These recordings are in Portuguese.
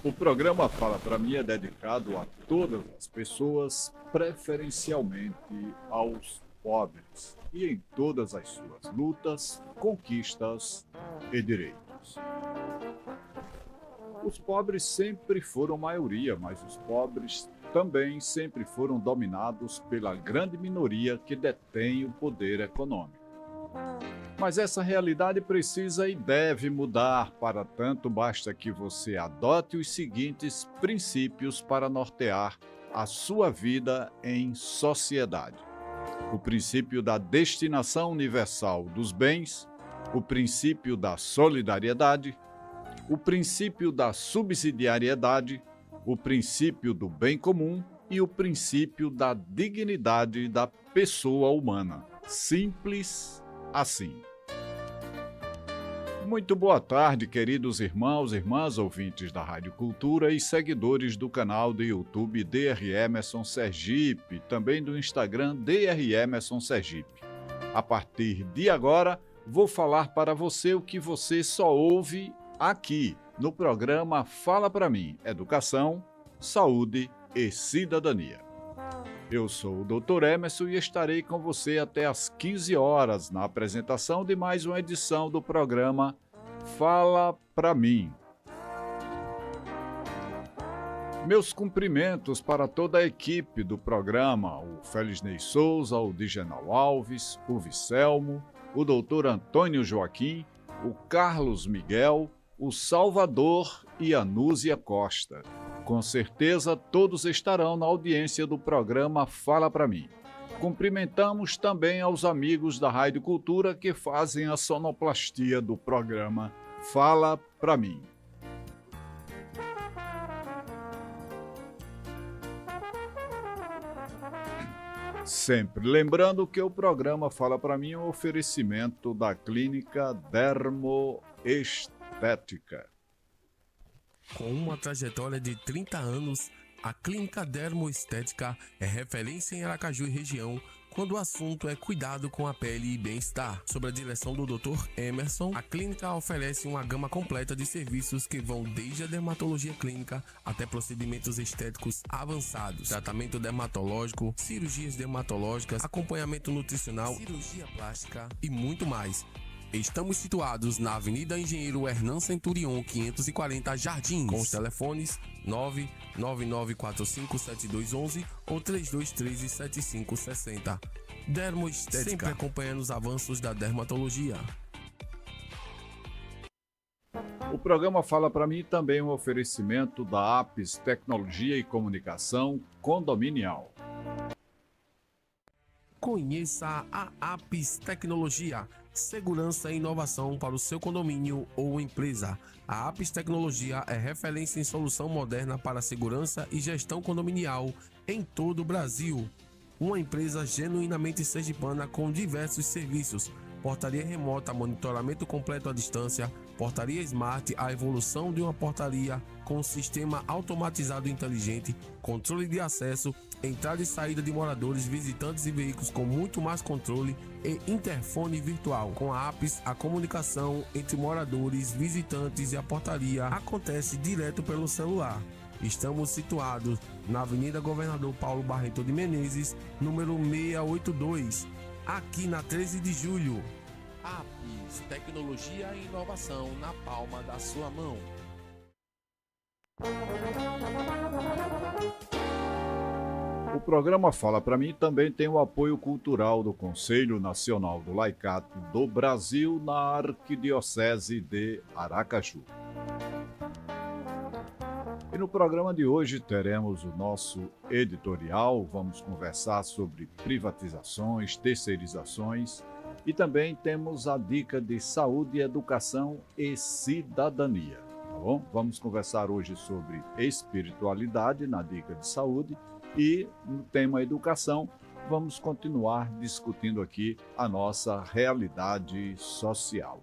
O programa Fala Pra Mim é dedicado a todas as pessoas, preferencialmente aos pobres, e em todas as suas lutas, conquistas e direitos. Os pobres sempre foram maioria, mas os pobres também sempre foram dominados pela grande minoria que detém o poder econômico. Mas essa realidade precisa e deve mudar. Para tanto, basta que você adote os seguintes princípios para nortear a sua vida em sociedade: o princípio da destinação universal dos bens, o princípio da solidariedade, o princípio da subsidiariedade, o princípio do bem comum e o princípio da dignidade da pessoa humana. Simples assim. Muito boa tarde, queridos irmãos e irmãs ouvintes da Rádio Cultura e seguidores do canal do YouTube DR Emerson Sergipe, também do Instagram DR Emerson Sergipe. A partir de agora, vou falar para você o que você só ouve aqui, no programa Fala Pra Mim, Educação, Saúde e Cidadania. Eu sou o Dr. Emerson e estarei com você até às 15 horas na apresentação de mais uma edição do programa Fala Pra Mim. Meus cumprimentos para toda a equipe do programa, o Felisney Souza, o Digenal Alves, o Vicelmo, o Dr. Antônio Joaquim, o Carlos Miguel, o Salvador e a Núzia Costa. Com certeza, todos estarão na audiência do programa Fala Pra Mim. Cumprimentamos também aos amigos da Rádio Cultura que fazem a sonoplastia do programa Fala Pra Mim. Sempre lembrando que o programa Fala Pra Mim é um oferecimento da Clínica Dermoestética. Com uma trajetória de 30 anos, a Clínica Dermoestética é referência em Aracaju e região quando o assunto é cuidado com a pele e bem-estar. Sob a direção do Dr. Emerson, a clínica oferece uma gama completa de serviços que vão desde a dermatologia clínica até procedimentos estéticos avançados, tratamento dermatológico, cirurgias dermatológicas, acompanhamento nutricional, cirurgia plástica e muito mais. Estamos situados na Avenida Engenheiro Hernan Centurion, 540 Jardim, com os telefones 999457211 ou 32137560. Dermoestética, sempre acompanhando os avanços da dermatologia. O programa Fala Pra Mim também é um oferecimento da Apis Tecnologia e Comunicação Condominial. Conheça a Apis Tecnologia, segurança e inovação para o seu condomínio ou empresa. A Apis Tecnologia é referência em solução moderna para segurança e gestão condominial em todo o Brasil. Uma empresa genuinamente sergipana com diversos serviços: portaria remota, monitoramento completo à distância, portaria smart, a evolução de uma portaria com sistema automatizado inteligente, controle de acesso, entrada e saída de moradores, visitantes e veículos com muito mais controle e interfone virtual. Com a Apis, a comunicação entre moradores, visitantes e a portaria acontece direto pelo celular. Estamos situados na Avenida Governador Paulo Barreto de Menezes, número 682, aqui na 13 de julho. Apis, tecnologia e inovação na palma da sua mão. O programa Fala Pra Mim também tem o apoio cultural do Conselho Nacional do Laicato do Brasil na Arquidiocese de Aracaju. E no programa de hoje teremos o nosso editorial, vamos conversar sobre privatizações, terceirizações e também temos a dica de saúde, educação e cidadania. Tá bom? Vamos conversar hoje sobre espiritualidade na dica de saúde. E no tema educação, vamos continuar discutindo aqui a nossa realidade social.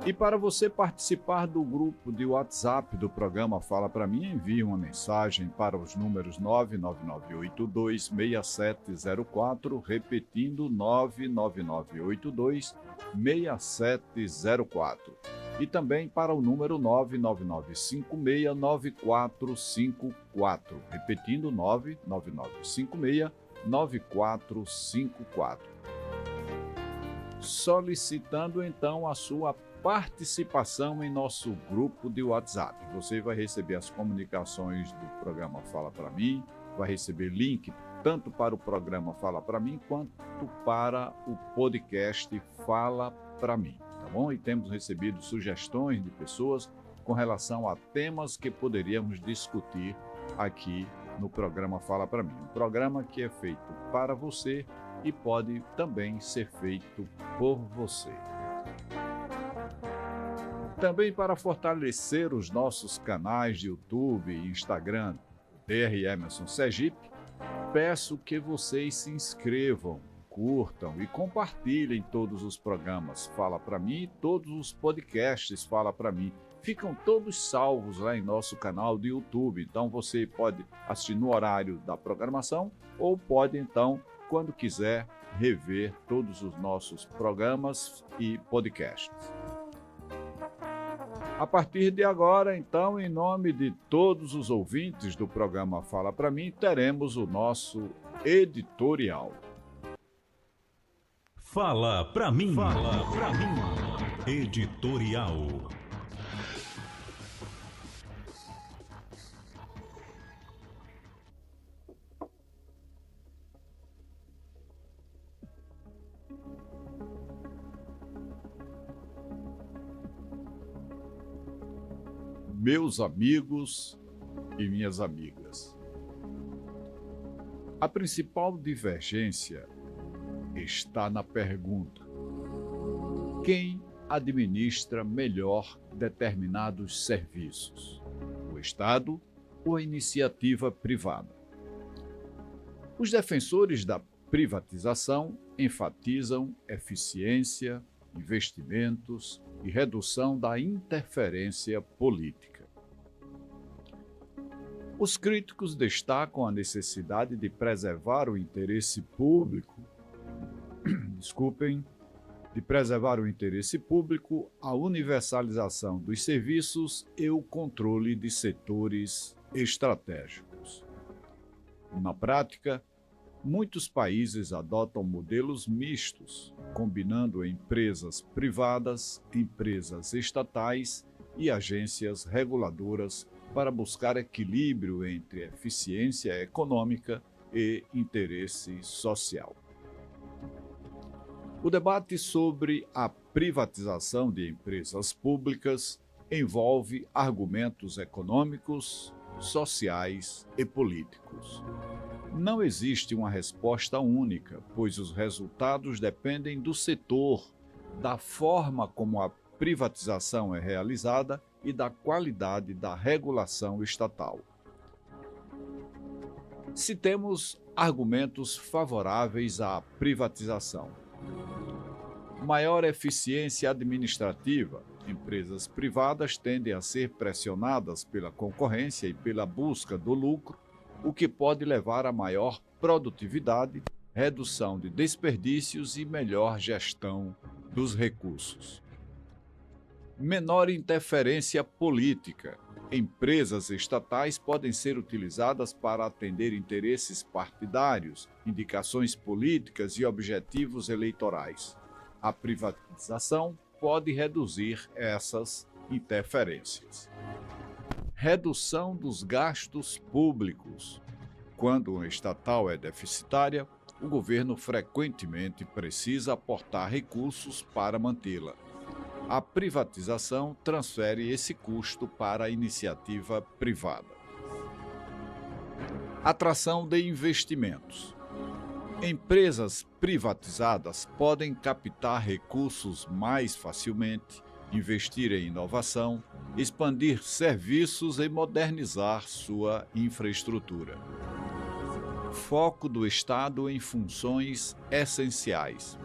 E para você participar do grupo de WhatsApp do programa Fala Pra Mim, envie uma mensagem para os números 999826704, repetindo 999826704. e também para o número 999569454. Repetindo, 999569454. Solicitando então a sua participação em nosso grupo de WhatsApp. Você vai receber as comunicações do programa Fala Pra Mim, vai receber link tanto para o programa Fala Pra Mim quanto para o podcast Fala Pra Mim, tá bom? E temos recebido sugestões de pessoas com relação a temas que poderíamos discutir aqui no programa Fala Pra Mim. Um programa que é feito para você e pode também ser feito por você. Também para fortalecer os nossos canais de YouTube e Instagram, DR Emerson Sergipe, peço que vocês se inscrevam, curtam e compartilhem todos os programas Fala Pra Mim e todos os podcasts Fala Pra Mim. Ficam todos salvos lá em nosso canal do YouTube, então você pode assistir no horário da programação ou pode então, quando quiser, rever todos os nossos programas e podcasts. A partir de agora, então, em nome de todos os ouvintes do programa Fala Pra Mim, teremos o nosso editorial. Fala Pra Mim. Fala Pra Mim. Editorial. Meus amigos e minhas amigas, a principal divergência está na pergunta: quem administra melhor determinados serviços, o Estado ou a iniciativa privada? Os defensores da privatização enfatizam eficiência, investimentos e redução da interferência política. Os críticos destacam a necessidade de preservar o interesse público, a universalização dos serviços e o controle de setores estratégicos. Na prática, muitos países adotam modelos mistos, combinando empresas privadas, empresas estatais e agências reguladoras para buscar equilíbrio entre eficiência econômica e interesse social. O debate sobre a privatização de empresas públicas envolve argumentos econômicos, sociais e políticos. Não existe uma resposta única, pois os resultados dependem do setor, da forma como a privatização é realizada e da qualidade da regulação estatal. Citemos argumentos favoráveis à privatização. Maior eficiência administrativa. Empresas privadas tendem a ser pressionadas pela concorrência e pela busca do lucro, o que pode levar a maior produtividade, redução de desperdícios e melhor gestão dos recursos. Menor interferência política. Empresas estatais podem ser utilizadas para atender interesses partidários, indicações políticas e objetivos eleitorais. A privatização pode reduzir essas interferências. Redução dos gastos públicos. Quando uma estatal é deficitária, o governo frequentemente precisa aportar recursos para mantê-la. A privatização transfere esse custo para a iniciativa privada. Atração de investimentos. Empresas privatizadas podem captar recursos mais facilmente, investir em inovação, expandir serviços e modernizar sua infraestrutura. Foco do Estado em funções essenciais.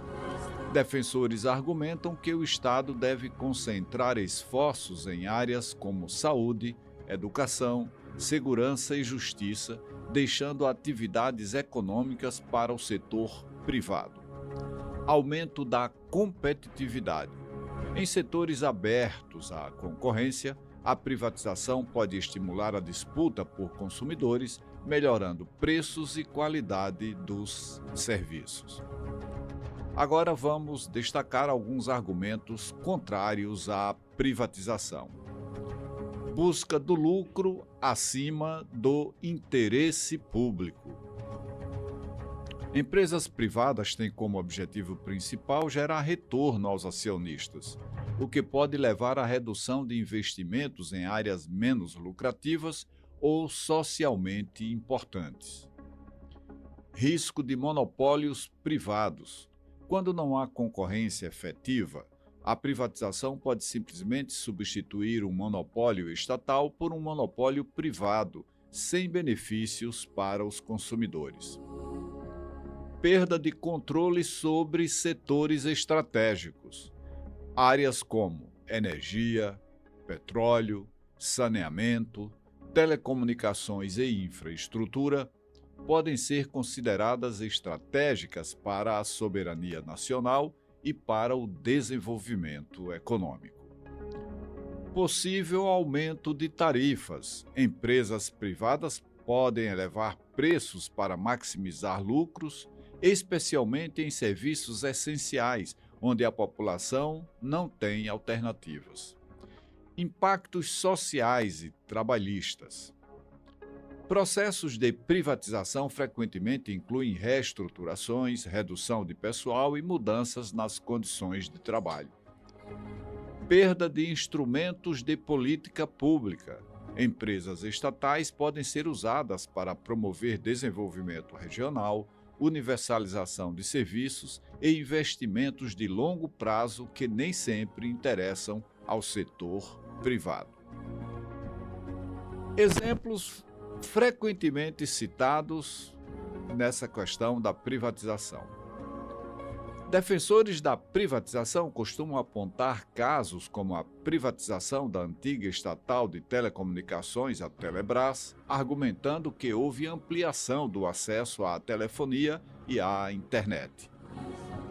Defensores argumentam que o Estado deve concentrar esforços em áreas como saúde, educação, segurança e justiça, deixando atividades econômicas para o setor privado. Aumento da competitividade. Em setores abertos à concorrência, a privatização pode estimular a disputa por consumidores, melhorando preços e qualidade dos serviços. Agora vamos destacar alguns argumentos contrários à privatização. Busca do lucro acima do interesse público. Empresas privadas têm como objetivo principal gerar retorno aos acionistas, o que pode levar à redução de investimentos em áreas menos lucrativas ou socialmente importantes. Risco de monopólios privados. Quando não há concorrência efetiva, a privatização pode simplesmente substituir um monopólio estatal por um monopólio privado, sem benefícios para os consumidores. Perda de controle sobre setores estratégicos. Áreas como energia, petróleo, saneamento, telecomunicações e infraestrutura podem ser consideradas estratégicas para a soberania nacional e para o desenvolvimento econômico. Possível aumento de tarifas. Empresas privadas podem elevar preços para maximizar lucros, especialmente em serviços essenciais, onde a população não tem alternativas. Impactos sociais e trabalhistas. Processos de privatização frequentemente incluem reestruturações, redução de pessoal e mudanças nas condições de trabalho. Perda de instrumentos de política pública. Empresas estatais podem ser usadas para promover desenvolvimento regional, universalização de serviços e investimentos de longo prazo que nem sempre interessam ao setor privado. Exemplos frequentemente citados nessa questão da privatização. Defensores da privatização costumam apontar casos como a privatização da antiga estatal de telecomunicações, a Telebrás, argumentando que houve ampliação do acesso à telefonia e à internet.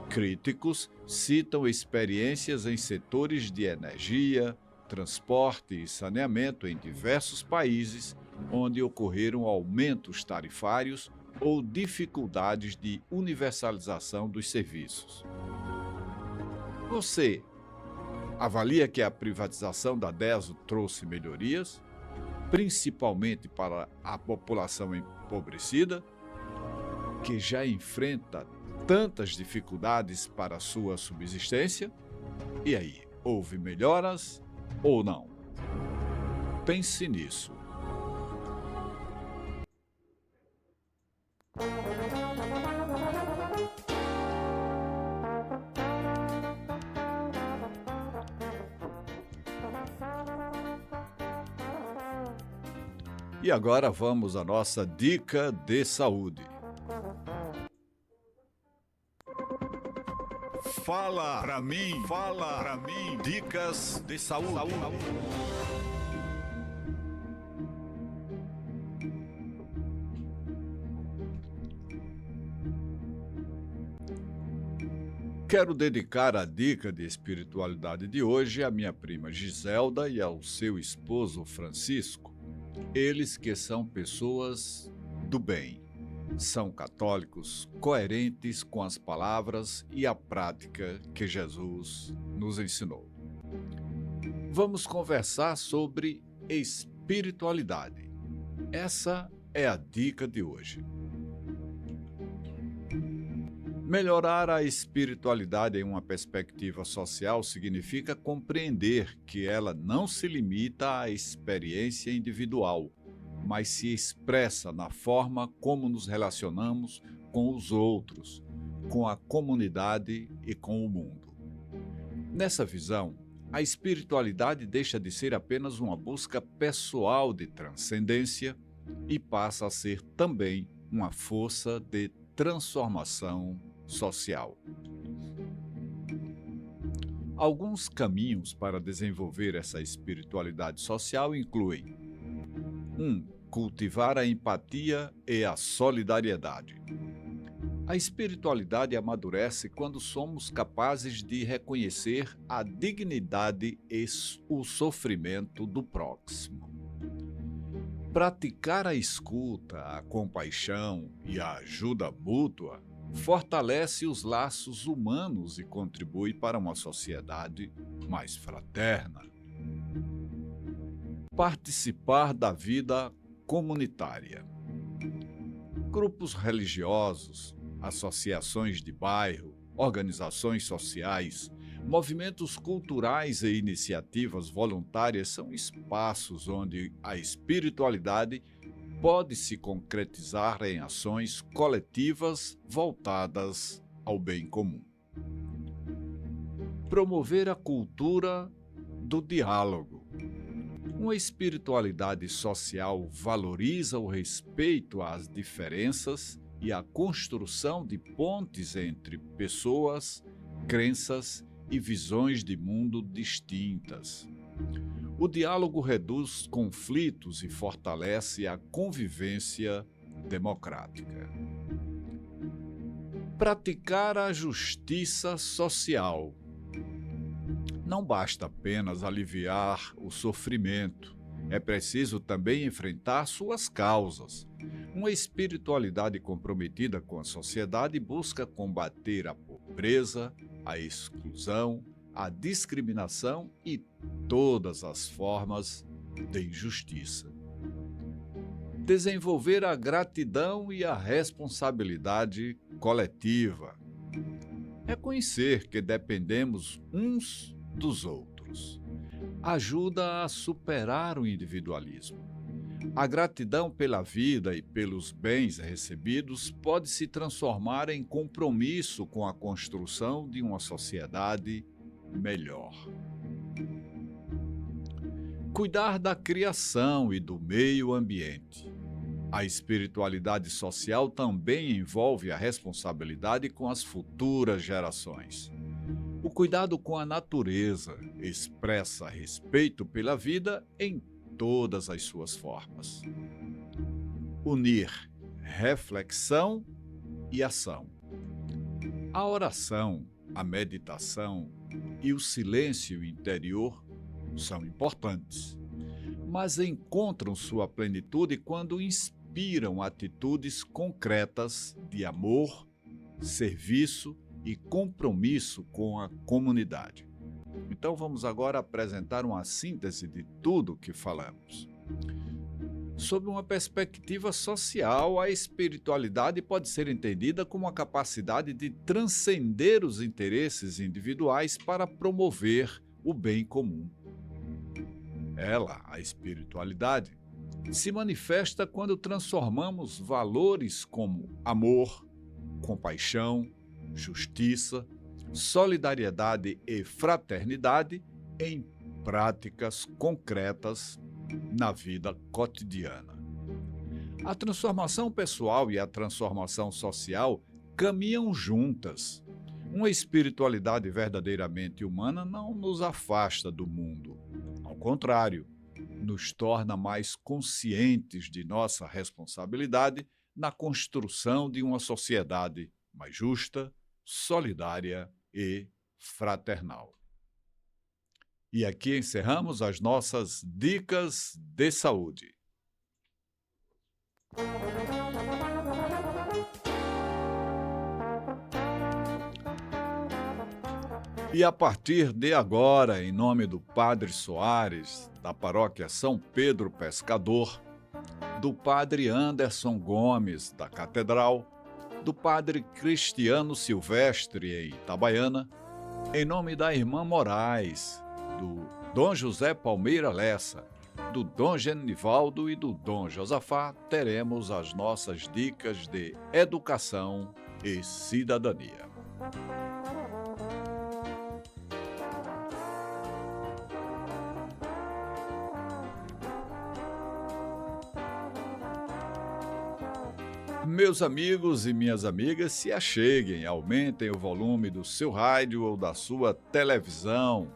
Críticos citam experiências em setores de energia, transporte e saneamento em diversos países, onde ocorreram aumentos tarifários ou dificuldades de universalização dos serviços. Você avalia que a privatização da DESO trouxe melhorias, principalmente para a população empobrecida, que já enfrenta tantas dificuldades para a sua subsistência? E aí, houve melhoras ou não? Pense nisso. E agora vamos à nossa dica de saúde. Fala pra mim, dicas de saúde. Quero dedicar a dica de espiritualidade de hoje à minha prima Giselda e ao seu esposo Francisco. Eles que são pessoas do bem, são católicos coerentes com as palavras e a prática que Jesus nos ensinou. Vamos conversar sobre espiritualidade. Essa é a dica de hoje. Melhorar a espiritualidade em uma perspectiva social significa compreender que ela não se limita à experiência individual, mas se expressa na forma como nos relacionamos com os outros, com a comunidade e com o mundo. Nessa visão, a espiritualidade deixa de ser apenas uma busca pessoal de transcendência e passa a ser também uma força de transformação social. Alguns caminhos para desenvolver essa espiritualidade social incluem: 1. Cultivar a empatia e a solidariedade. A espiritualidade amadurece quando somos capazes de reconhecer a dignidade e o sofrimento do próximo. Praticar a escuta, a compaixão e a ajuda mútua fortalece os laços humanos e contribui para uma sociedade mais fraterna. Participar da vida comunitária. Grupos religiosos, associações de bairro, organizações sociais, movimentos culturais e iniciativas voluntárias são espaços onde a espiritualidade pode se concretizar em ações coletivas voltadas ao bem comum. Promover a cultura do diálogo. Uma espiritualidade social valoriza o respeito às diferenças e a construção de pontes entre pessoas, crenças e visões de mundo distintas. O diálogo reduz conflitos e fortalece a convivência democrática. Praticar a justiça social. Não basta apenas aliviar o sofrimento, é preciso também enfrentar suas causas. Uma espiritualidade comprometida com a sociedade busca combater a pobreza, a exclusão, a discriminação e todas as formas de injustiça. Desenvolver a gratidão e a responsabilidade coletiva. Reconhecer que dependemos uns dos outros. Ajuda a superar o individualismo. A gratidão pela vida e pelos bens recebidos pode se transformar em compromisso com a construção de uma sociedade melhor. Cuidar da criação e do meio ambiente. A espiritualidade social também envolve a responsabilidade com as futuras gerações. O cuidado com a natureza expressa respeito pela vida em todas as suas formas. Unir reflexão e ação. A oração, a meditação e o silêncio interior são importantes, mas encontram sua plenitude quando inspiram atitudes concretas de amor, serviço e compromisso com a comunidade. Então vamos agora apresentar uma síntese de tudo o que falamos. Sob uma perspectiva social, a espiritualidade pode ser entendida como a capacidade de transcender os interesses individuais para promover o bem comum. Ela, a espiritualidade, se manifesta quando transformamos valores como amor, compaixão, justiça, solidariedade e fraternidade em práticas concretas na vida cotidiana. A transformação pessoal e a transformação social caminham juntas. Uma espiritualidade verdadeiramente humana não nos afasta do mundo. Ao contrário, nos torna mais conscientes de nossa responsabilidade na construção de uma sociedade mais justa, solidária e fraternal. E aqui encerramos as nossas dicas de saúde. E a partir de agora, em nome do Padre Soares, da Paróquia São Pedro Pescador, do Padre Anderson Gomes, da Catedral, do Padre Cristiano Silvestre, em Itabaiana, em nome da Irmã Moraes, do Dom José Palmeira Lessa, do Dom Genivaldo e do Dom Josafá, teremos as nossas dicas de educação e cidadania. Meus amigos e minhas amigas, se acheguem, aumentem o volume do seu rádio ou da sua televisão.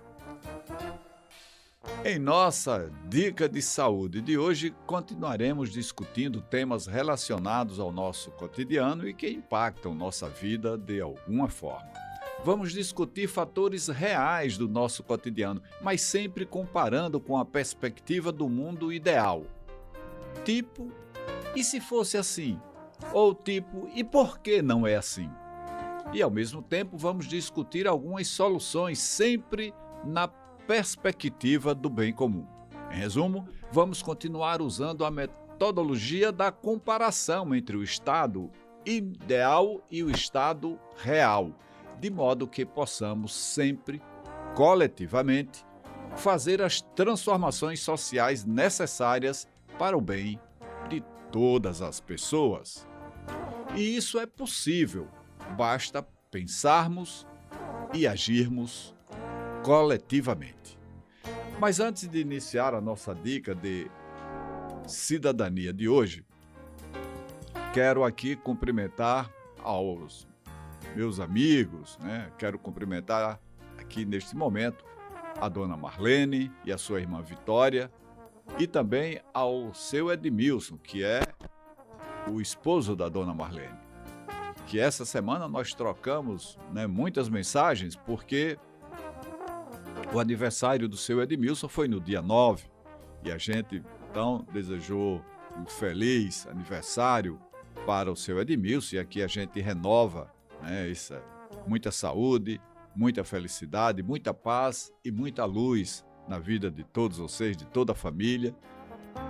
Em nossa dica de saúde de hoje, continuaremos discutindo temas relacionados ao nosso cotidiano e que impactam nossa vida de alguma forma. Vamos discutir fatores reais do nosso cotidiano, mas sempre comparando com a perspectiva do mundo ideal. Tipo, e se fosse assim? Ou tipo, e por que não é assim? E ao mesmo tempo vamos discutir algumas soluções, sempre na perspectiva do bem comum. Em resumo, vamos continuar usando a metodologia da comparação entre o estado ideal e o estado real, de modo que possamos sempre, coletivamente, fazer as transformações sociais necessárias para o bem de todas as pessoas. E isso é possível, basta pensarmos e agirmos coletivamente. Mas antes de iniciar a nossa dica de cidadania de hoje, quero aqui cumprimentar aos meus amigos, Quero cumprimentar aqui neste momento a dona Marlene e a sua irmã Vitória e também ao seu Edmilson, que é o esposo da dona Marlene. Que essa semana nós trocamos muitas mensagens porque o aniversário do seu Edmilson foi no dia 9 e a gente, então, desejou um feliz aniversário para o seu Edmilson e aqui a gente renova muita saúde, muita felicidade, muita paz e muita luz na vida de todos vocês, de toda a família.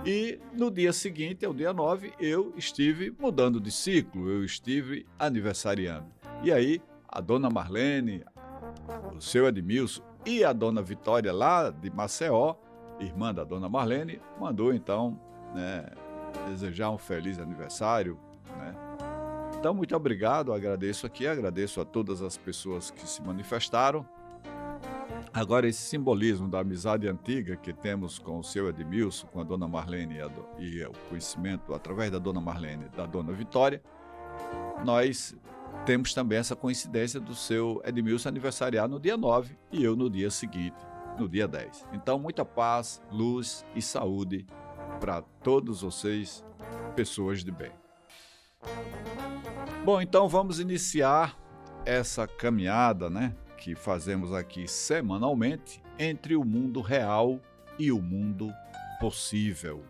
E no dia seguinte, ao dia 9, eu estive mudando de ciclo, eu estive aniversariando. E aí, a dona Marlene, o seu Edmilson e a dona Vitória lá de Maceió, irmã da dona Marlene, mandou então desejar um feliz aniversário. Então, muito obrigado, agradeço a todas as pessoas que se manifestaram. Agora, esse simbolismo da amizade antiga que temos com o seu Edmilson, com a dona Marlene e o conhecimento através da dona Marlene da dona Vitória, nós temos também essa coincidência do seu Edmilson aniversariar no dia 9 e eu no dia seguinte, no dia 10. Então, muita paz, luz e saúde para todos vocês, pessoas de bem. Bom, então vamos iniciar essa caminhada, que fazemos aqui semanalmente entre o mundo real e o mundo possível,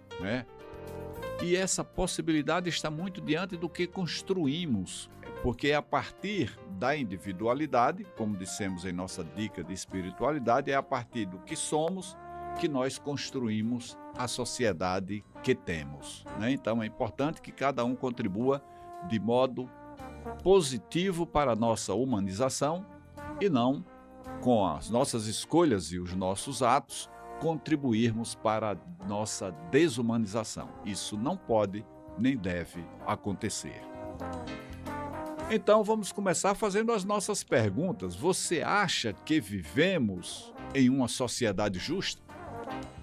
E essa possibilidade está muito diante do que construímos, porque é a partir da individualidade, como dissemos em nossa dica de espiritualidade, é a partir do que somos que nós construímos a sociedade que temos, Então é importante que cada um contribua de modo positivo para a nossa humanização e não, com as nossas escolhas e os nossos atos, contribuirmos para a nossa desumanização. Isso não pode nem deve acontecer. Então vamos começar fazendo as nossas perguntas. Você acha que vivemos em uma sociedade justa?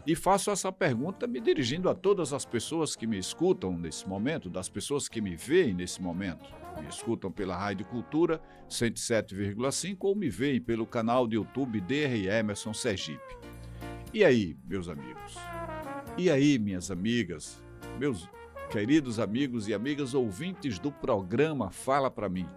E faço essa pergunta me dirigindo a todas as pessoas que me escutam nesse momento, das pessoas que me veem nesse momento. Me escutam pela Rádio Cultura 107,5 ou me veem pelo canal de YouTube DR Emerson Sergipe. E aí, meus amigos? E aí, minhas amigas? Meus queridos amigos e amigas ouvintes do programa Fala Pra Mim.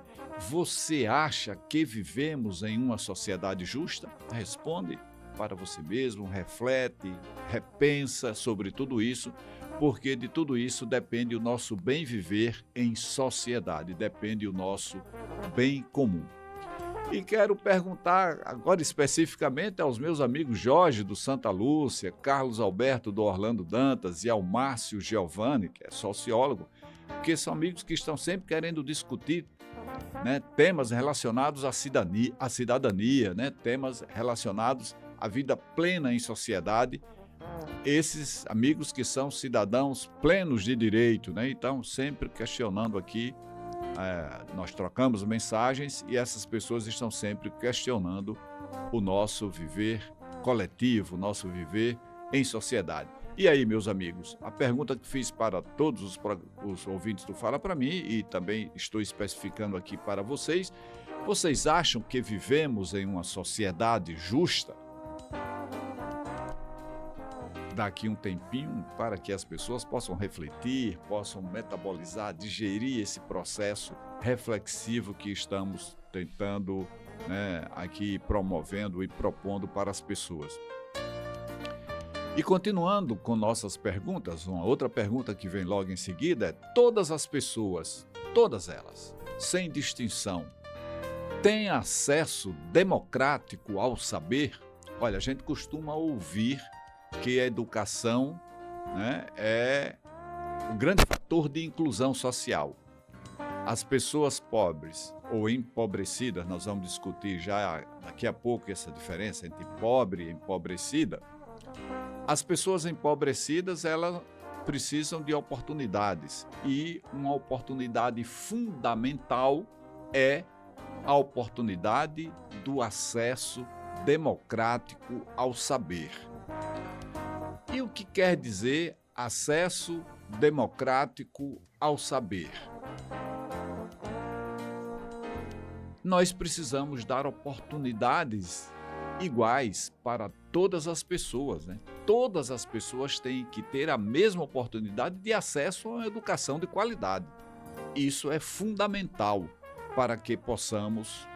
Você acha que vivemos em uma sociedade justa? Responde para você mesmo, reflete, repensa sobre tudo isso, porque de tudo isso depende o nosso bem viver em sociedade, depende o nosso bem comum. E quero perguntar agora especificamente aos meus amigos Jorge do Santa Lúcia, Carlos Alberto do Orlando Dantas e ao Márcio Giovanni, que é sociólogo, porque são amigos que estão sempre querendo discutir temas relacionados à cidadania, temas relacionados à vida plena em sociedade. Esses amigos que são cidadãos plenos de direito, Então, sempre questionando aqui, nós trocamos mensagens e essas pessoas estão sempre questionando o nosso viver coletivo, o nosso viver em sociedade. E aí, meus amigos, a pergunta que fiz para todos os ouvintes do Fala Pra Mim e também estou especificando aqui para vocês, vocês acham que vivemos em uma sociedade justa? dar aqui um tempinho para que as pessoas possam refletir, possam metabolizar, digerir esse processo reflexivo que estamos tentando, né, aqui promovendo e propondo para as pessoas. E continuando com nossas perguntas, uma outra pergunta que vem logo em seguida é: todas as pessoas, todas elas, sem distinção, têm acesso democrático ao saber? Olha, a gente costuma ouvir que a educação, né, é um grande fator de inclusão social. As pessoas pobres ou empobrecidas, nós vamos discutir já daqui a pouco essa diferença entre pobre e empobrecida. As pessoas empobrecidas, elas precisam de oportunidades, e uma oportunidade fundamental é a oportunidade do acesso democrático ao saber. E o que quer dizer acesso democrático ao saber? Nós precisamos dar oportunidades iguais para todas as pessoas, né? Todas as pessoas têm que ter a mesma oportunidade de acesso a uma educação de qualidade. Isso é fundamental para que possamos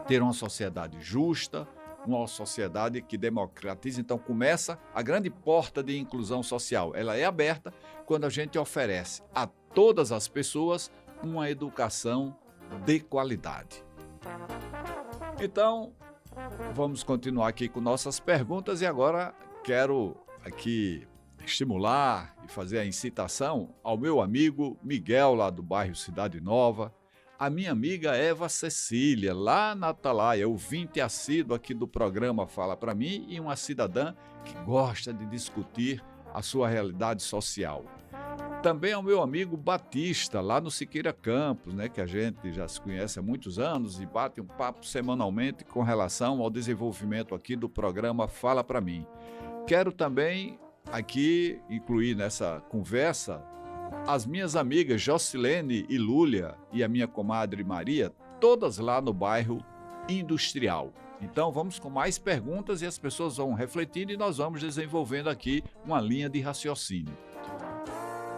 ter uma sociedade justa, uma sociedade que democratize. Então começa a grande porta de inclusão social. Ela é aberta quando a gente oferece a todas as pessoas uma educação de qualidade. Então, vamos continuar aqui com nossas perguntas e agora quero aqui estimular e fazer a incitação ao meu amigo Miguel, lá do bairro Cidade Nova, a minha amiga Eva Cecília, lá na Atalaia, ouvinte assíduo aqui do programa Fala Pra Mim e uma cidadã que gosta de discutir a sua realidade social. Também ao meu amigo Batista, lá no Siqueira Campos, né, que a gente já se conhece há muitos anos e bate um papo semanalmente com relação ao desenvolvimento aqui do programa Fala Pra Mim. Quero também aqui incluir nessa conversa as minhas amigas Jocilene e Lúlia e a minha comadre Maria, todas lá no bairro Industrial. Então vamos com mais perguntas e as pessoas vão refletindo e nós vamos desenvolvendo aqui uma linha de raciocínio.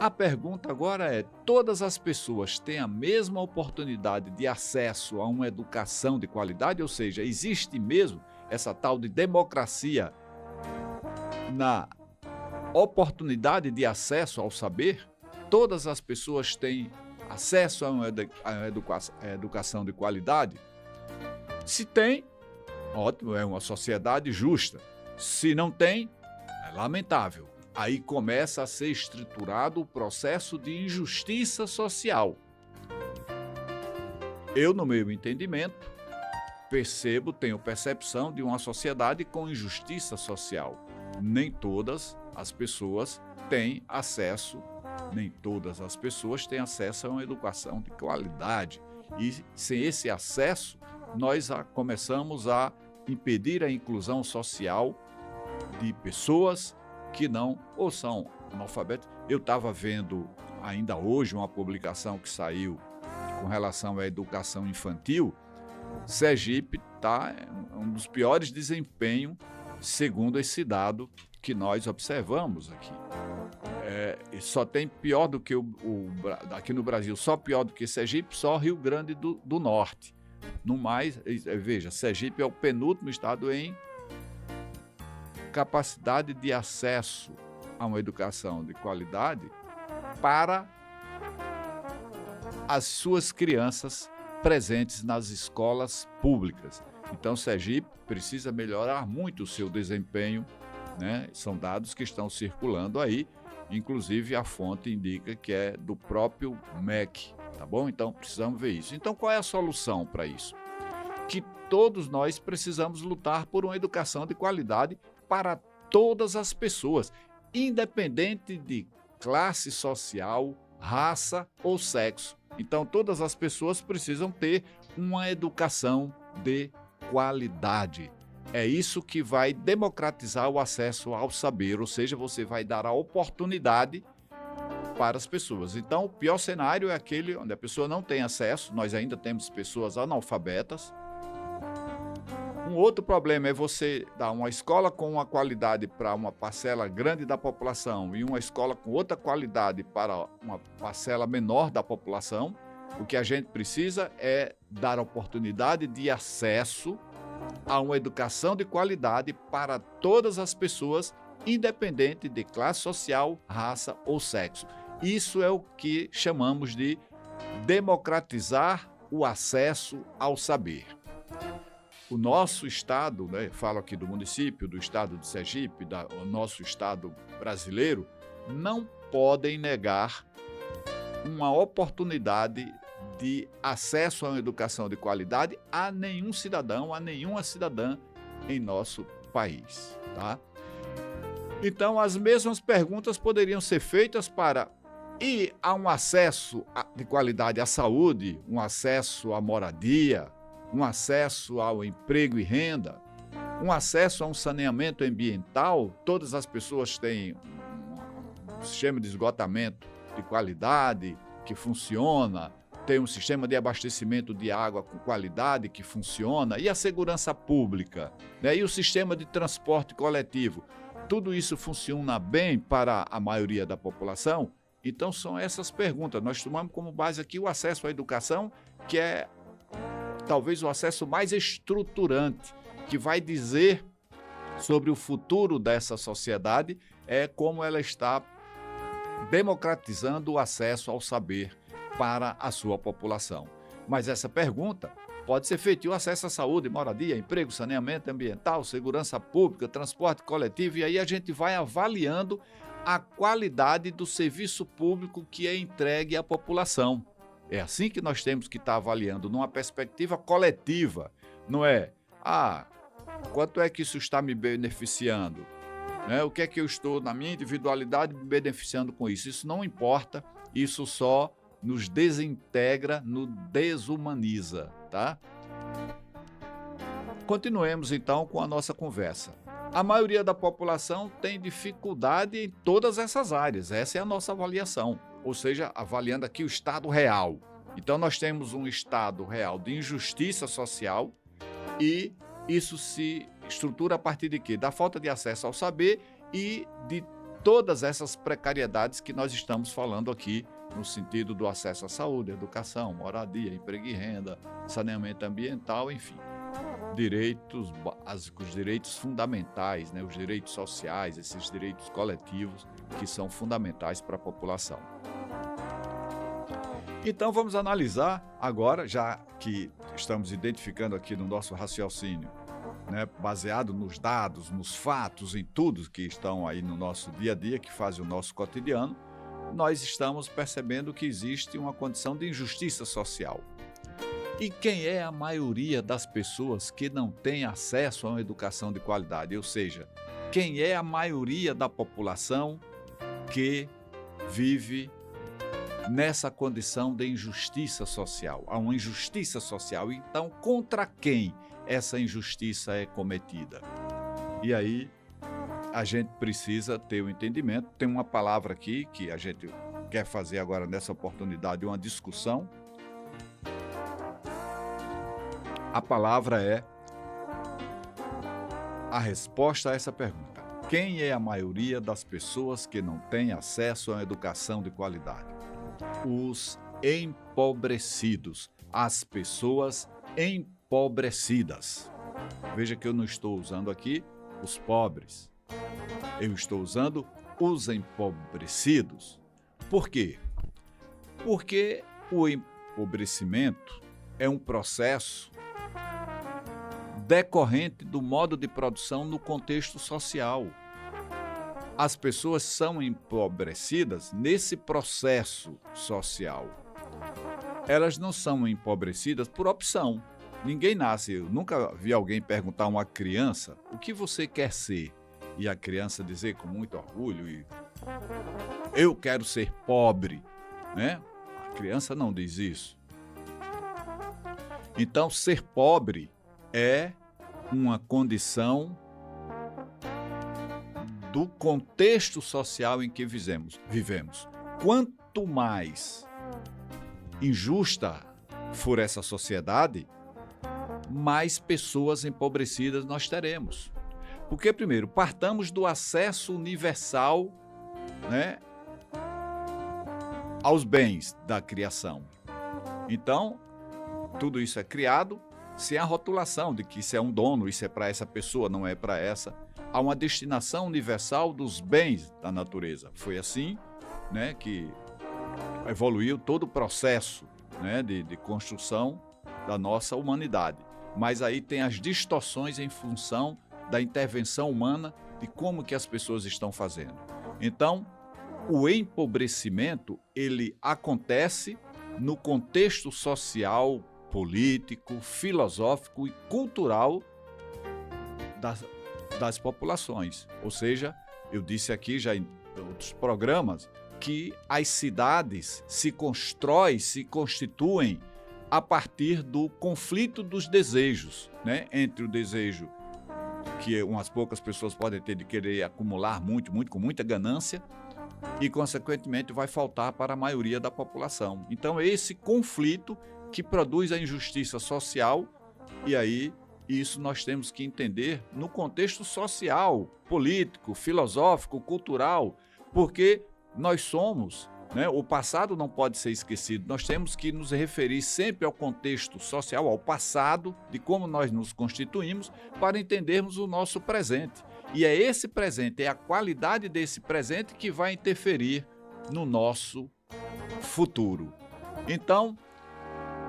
A pergunta agora é: todas as pessoas têm a mesma oportunidade de acesso a uma educação de qualidade? Ou seja, existe mesmo essa tal de democracia na oportunidade de acesso ao saber? Todas as pessoas têm acesso a uma educação de qualidade? Se tem, ótimo, é uma sociedade justa. Se não tem, é lamentável. Aí começa a ser estruturado o processo de injustiça social. Eu, no meu entendimento, tenho percepção de uma sociedade com injustiça social. Nem todas as pessoas têm acesso a uma educação de qualidade. E sem esse acesso, nós começamos a impedir a inclusão social de pessoas que não ou são analfabetas. Eu estava vendo ainda hoje uma publicação que saiu com relação à educação infantil. Sergipe está um dos piores desempenhos, segundo esse dado que nós observamos aqui. Só tem pior do que aqui no Brasil, só pior do que Sergipe, só Rio Grande do Norte. No mais, veja, Sergipe é o penúltimo estado em capacidade de acesso a uma educação de qualidade para as suas crianças presentes nas escolas públicas. Então, Sergipe precisa melhorar muito o seu desempenho, né? São dados que estão circulando aí, inclusive a fonte indica que é do próprio MEC, tá bom? Então, precisamos ver isso. Então, qual é a solução para isso? Que todos nós precisamos lutar por uma educação de qualidade para todas as pessoas, independente de classe social, raça ou sexo. Então, todas as pessoas precisam ter uma educação de qualidade. É isso que vai democratizar o acesso ao saber, ou seja, você vai dar a oportunidade para as pessoas. Então, o pior cenário é aquele onde a pessoa não tem acesso. Nós ainda temos pessoas analfabetas Um outro problema é você dar uma escola com uma qualidade para uma parcela grande da população e uma escola com outra qualidade para uma parcela menor da população. O que a gente precisa é dar oportunidade de acesso a uma educação de qualidade para todas as pessoas, independente de classe social, raça ou sexo. Isso é o que chamamos de democratizar o acesso ao saber. O nosso estado, falo aqui do município, do estado de Sergipe, o nosso estado brasileiro, não podem negar uma oportunidade de acesso a uma educação de qualidade a nenhum cidadão, a nenhuma cidadã em nosso país, tá? Então, as mesmas perguntas poderiam ser feitas para ir a um acesso de qualidade à saúde, um acesso à moradia, um acesso ao emprego e renda, um acesso a um saneamento ambiental. Todas as pessoas têm um sistema de esgotamento de qualidade que funciona, tem um sistema de abastecimento de água com qualidade que funciona, e a segurança pública, e o sistema de transporte coletivo. Tudo isso funciona bem para a maioria da população? Então são essas perguntas. Nós tomamos como base aqui o acesso à educação, que é talvez o acesso mais estruturante, que vai dizer sobre o futuro dessa sociedade, é como ela está democratizando o acesso ao saber para a sua população. Mas essa pergunta pode ser feita: e o acesso à saúde, moradia, emprego, saneamento ambiental, segurança pública, transporte coletivo, e aí a gente vai avaliando a qualidade do serviço público que é entregue à população. É assim que nós temos que estar avaliando, numa perspectiva coletiva. Não é, quanto é que isso está me beneficiando? O que é que eu estou, na minha individualidade, me beneficiando com isso? Isso não importa, isso só nos desintegra, nos desumaniza, tá? Continuemos então com a nossa conversa. A maioria da população tem dificuldade em todas essas áreas, essa é a nossa avaliação, ou seja, avaliando aqui o estado real. Então nós temos um estado real de injustiça social, e isso se estrutura a partir de quê? Da falta de acesso ao saber e de todas essas precariedades que nós estamos falando aqui, no sentido do acesso à saúde, educação, moradia, emprego e renda, saneamento ambiental, enfim. Direitos básicos, direitos fundamentais, os direitos sociais, esses direitos coletivos que são fundamentais para a população. Então vamos analisar agora, já que estamos identificando aqui no nosso raciocínio, baseado nos dados, nos fatos, em tudo que estão aí no nosso dia a dia, que fazem o nosso cotidiano, nós estamos percebendo que existe uma condição de injustiça social. E quem é a maioria das pessoas que não tem acesso a uma educação de qualidade? Ou seja, quem é a maioria da população que vive nessa condição de injustiça social? Há uma injustiça social. Então, contra quem essa injustiça é cometida? E aí, a gente precisa ter o entendimento. Tem uma palavra aqui que a gente quer fazer agora nessa oportunidade, uma discussão. A palavra é a resposta a essa pergunta. Quem é a maioria das pessoas que não tem acesso a uma educação de qualidade? Os empobrecidos, as pessoas empobrecidas. Veja que eu não estou usando aqui os pobres. Eu estou usando os empobrecidos. Por quê? Porque o empobrecimento é um processo decorrente do modo de produção no contexto social. As pessoas são empobrecidas nesse processo social. Elas não são empobrecidas por opção. Ninguém nasce. Eu nunca vi alguém perguntar a uma criança: o que você quer ser? E a criança dizer com muito orgulho: eu quero ser pobre. A criança não diz isso. Então, ser pobre é uma condição do contexto social em que vivemos. Quanto mais injusta for essa sociedade, mais pessoas empobrecidas nós teremos. Porque, primeiro, partamos do acesso universal, né, aos bens da criação. Então, tudo isso é criado sem a rotulação de que isso é um dono, isso é para essa pessoa, não é para essa. Há uma destinação universal dos bens da natureza. Foi assim, né, que evoluiu todo o processo, né, de construção da nossa humanidade. Mas aí tem as distorções em função da intervenção humana, de como que as pessoas estão fazendo. Então, o empobrecimento, ele acontece no contexto social, político, filosófico e cultural das populações. Ou seja, eu disse aqui já em outros programas que as cidades se constituem a partir do conflito dos desejos, né? Entre o desejo que umas poucas pessoas podem ter de querer acumular muito, com muita ganância, e, consequentemente, vai faltar para a maioria da população. Então, é esse conflito que produz a injustiça social, e aí isso nós temos que entender no contexto social, político, filosófico, cultural, porque nós somos, né, o passado não pode ser esquecido, nós temos que nos referir sempre ao contexto social, ao passado, de como nós nos constituímos, para entendermos o nosso presente. E é esse presente, é a qualidade desse presente que vai interferir no nosso futuro. Então,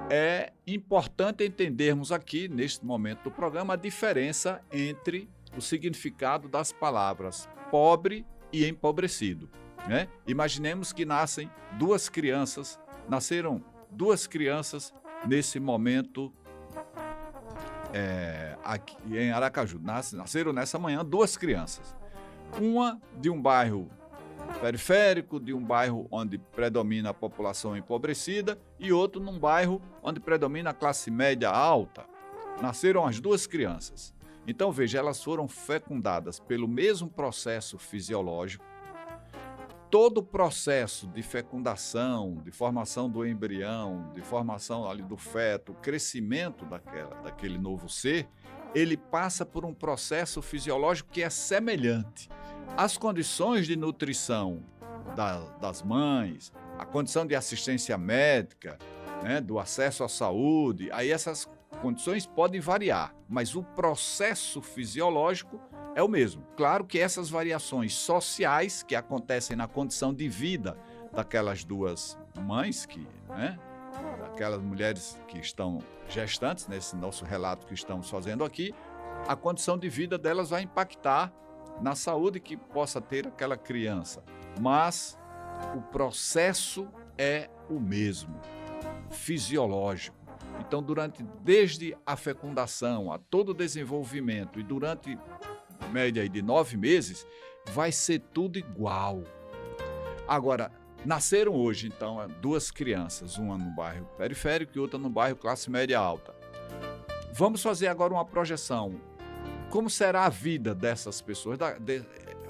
é importante entendermos aqui, neste momento do programa, a diferença entre o significado das palavras pobre e empobrecido, né? Imaginemos que nasceram duas crianças nesse momento aqui em Aracaju. Nasceram nessa manhã duas crianças. Uma de um bairro periférico, de um bairro onde predomina a população empobrecida, e outro num bairro onde predomina a classe média alta. Nasceram as duas crianças. Então, veja, elas foram fecundadas pelo mesmo processo fisiológico. Todo o processo de fecundação, de formação do embrião, de formação ali do feto, o crescimento daquele novo ser, ele passa por um processo fisiológico que é semelhante. As condições de nutrição das mães, a condição de assistência médica, né, do acesso à saúde, aí essas condições podem variar, mas o processo fisiológico é o mesmo. Claro que essas variações sociais que acontecem na condição de vida daquelas duas mães, daquelas mulheres que estão gestantes, nesse nosso relato que estamos fazendo aqui, a condição de vida delas vai impactar na saúde que possa ter aquela criança. Mas o processo é o mesmo, fisiológico. Então, desde a fecundação a todo o desenvolvimento e durante média de 9 meses, vai ser tudo igual. Agora, nasceram hoje, então, duas crianças, uma no bairro periférico e outra no bairro classe média alta. Vamos fazer agora uma projeção. Como será a vida dessas pessoas?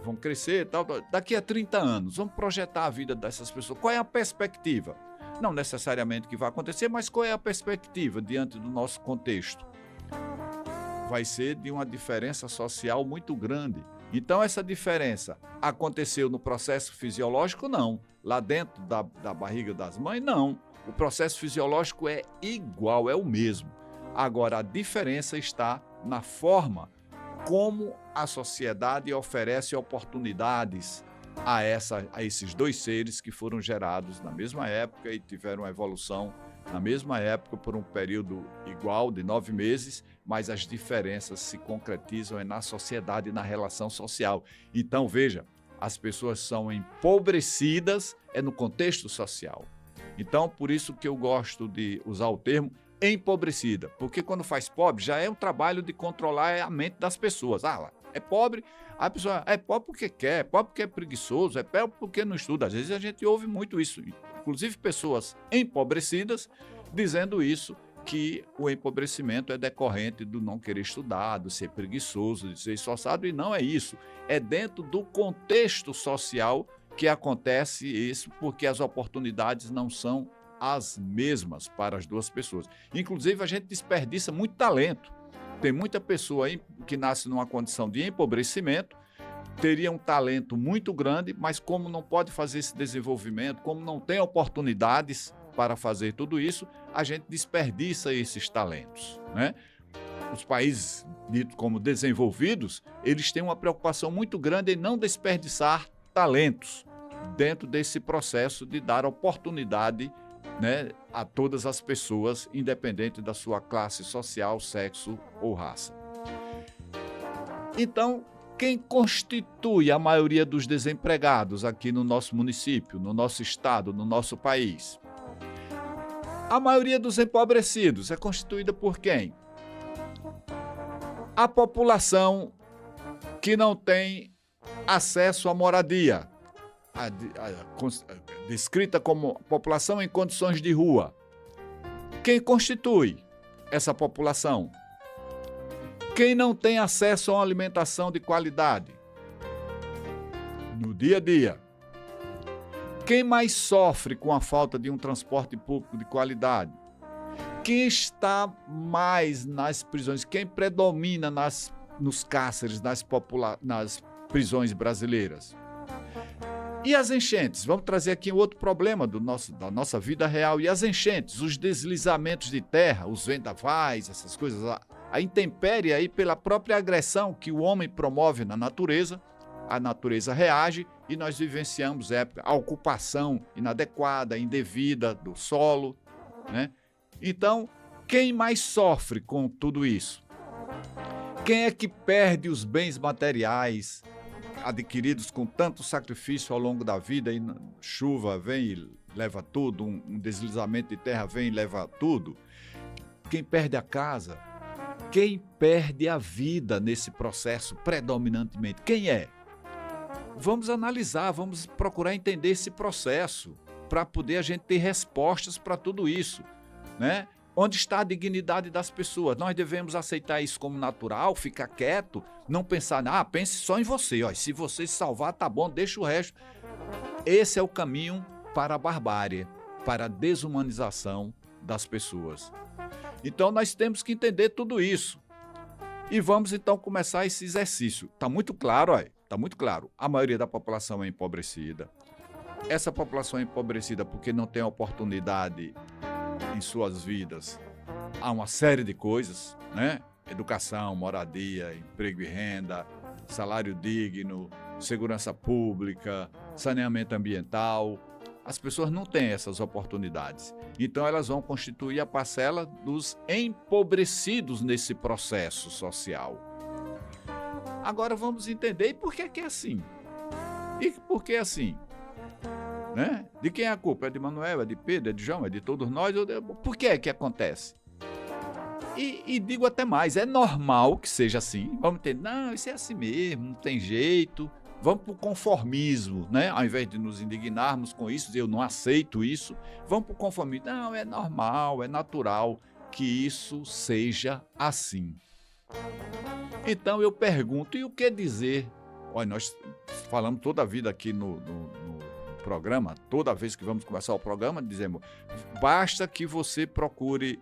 Vão crescer e tal, daqui a 30 anos, vamos projetar a vida dessas pessoas. Qual é a perspectiva? Não necessariamente que vai acontecer, mas qual é a perspectiva diante do nosso contexto? Vai ser de uma diferença social muito grande. Então, essa diferença aconteceu no processo fisiológico? Não. Lá dentro da barriga das mães? Não. O processo fisiológico é igual, é o mesmo. Agora, a diferença está na forma como a sociedade oferece oportunidades a esses dois seres que foram gerados na mesma época e tiveram uma evolução na mesma época por um período igual de 9 meses, mas as diferenças se concretizam na sociedade e na relação social. Então, veja, as pessoas são empobrecidas no contexto social. Então, por isso que eu gosto de usar o termo empobrecida, porque quando faz pobre já é um trabalho de controlar a mente das pessoas. É pobre, a pessoa é pobre porque quer, é pobre porque é preguiçoso, é pobre porque não estuda. Às vezes a gente ouve muito isso, inclusive pessoas empobrecidas dizendo isso, que o empobrecimento é decorrente do não querer estudar, de ser preguiçoso, de ser esforçado, e não é isso. É dentro do contexto social que acontece isso, porque as oportunidades não são as mesmas para as duas pessoas. Inclusive, a gente desperdiça muito talento. Tem muita pessoa aí que nasce numa condição de empobrecimento, teria um talento muito grande, mas como não pode fazer esse desenvolvimento, como não tem oportunidades para fazer tudo isso, a gente desperdiça esses talentos, né? Os países ditos como desenvolvidos, eles têm uma preocupação muito grande em não desperdiçar talentos dentro desse processo de dar oportunidade, né, a todas as pessoas, independente da sua classe social, sexo ou raça. Então, quem constitui a maioria dos desempregados aqui no nosso município, no nosso estado, no nosso país? A maioria dos empobrecidos é constituída por quem? A população que não tem acesso à moradia, descrita como população em condições de rua. Quem constitui essa população? Quem não tem acesso a uma alimentação de qualidade no dia a dia? Quem mais sofre com a falta de um transporte público de qualidade? Quem está mais nas prisões? Quem predomina nos cárceres, nas prisões brasileiras? E as enchentes? Vamos trazer aqui um outro problema da nossa vida real. E as enchentes, os deslizamentos de terra, os vendavais, essas coisas, a intempérie aí pela própria agressão que o homem promove na natureza, a natureza reage e nós vivenciamos a ocupação inadequada, indevida do solo, né? Então, quem mais sofre com tudo isso? Quem é que perde os bens materiais adquiridos com tanto sacrifício ao longo da vida? E chuva vem e leva tudo, um deslizamento de terra vem e leva tudo. Quem perde a casa? Quem perde a vida nesse processo predominantemente? Quem é? Vamos analisar, vamos procurar entender esse processo para poder a gente ter respostas para tudo isso, né? Onde está a dignidade das pessoas? Nós devemos aceitar isso como natural, ficar quieto, não pensar, pense só em você, ó, se você se salvar, tá bom, deixa o resto. Esse é o caminho para a barbárie, para a desumanização das pessoas. Então nós temos que entender tudo isso. E vamos então começar esse exercício. Está muito claro, está muito claro. A maioria da população é empobrecida. Essa população é empobrecida porque não tem oportunidade em suas vidas a uma série de coisas, né? Educação, moradia, emprego e renda, salário digno, segurança pública, saneamento ambiental. As pessoas não têm essas oportunidades. Então, elas vão constituir a parcela dos empobrecidos nesse processo social. Agora, vamos entender por que é assim. E por que é assim? Né? De quem é a culpa? É de Manuel, é de Pedro, é de João, é de todos nós? Por que é que acontece? E digo até mais, é normal que seja assim. Vamos entender, não, isso é assim mesmo, não tem jeito. Vamos para o conformismo, né? Ao invés de nos indignarmos com isso, eu não aceito isso, vamos para o conformismo. Não, é normal, é natural que isso seja assim. Então eu pergunto, e o que dizer? Olha, nós falamos toda a vida aqui no programa, toda vez que vamos começar o programa, dizemos, basta que você procure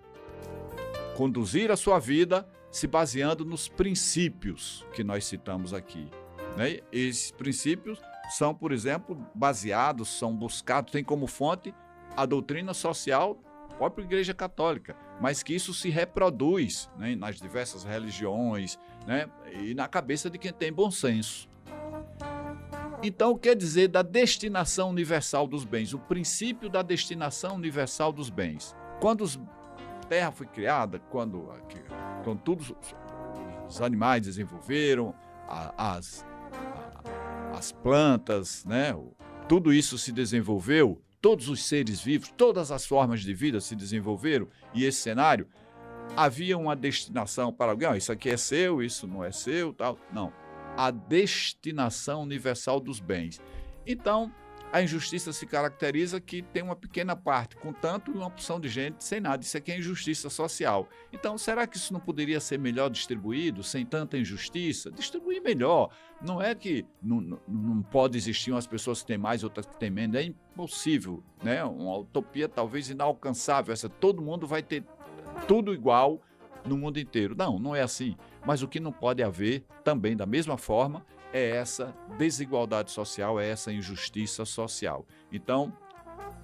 conduzir a sua vida se baseando nos princípios que nós citamos aqui. Né? Esses princípios são, por exemplo, baseados, são buscados, tem como fonte a doutrina social da própria Igreja Católica, mas que isso se reproduz, né, nas diversas religiões, né, e na cabeça de quem tem bom senso. Então, o que quer dizer da destinação universal dos bens? O princípio da destinação universal dos bens. Quando a Terra foi criada, quando todos os animais desenvolveram, as plantas, né? Tudo isso se desenvolveu, todos os seres vivos, todas as formas de vida se desenvolveram, e esse cenário, havia uma destinação para alguém, isso aqui é seu, isso não é seu, tal. Não, a destinação universal dos bens. Então, A injustiça se caracteriza que tem uma pequena parte, com tanto e uma porção de gente sem nada. Isso aqui é injustiça social. Então, será que isso não poderia ser melhor distribuído, sem tanta injustiça? Distribuir melhor. Não é que não pode existir umas pessoas que têm mais, outras que têm menos. É impossível, né? Uma utopia talvez inalcançável. Todo mundo vai ter tudo igual no mundo inteiro. Não, não é assim. Mas o que não pode haver, também da mesma forma, é essa desigualdade social, é essa injustiça social. Então,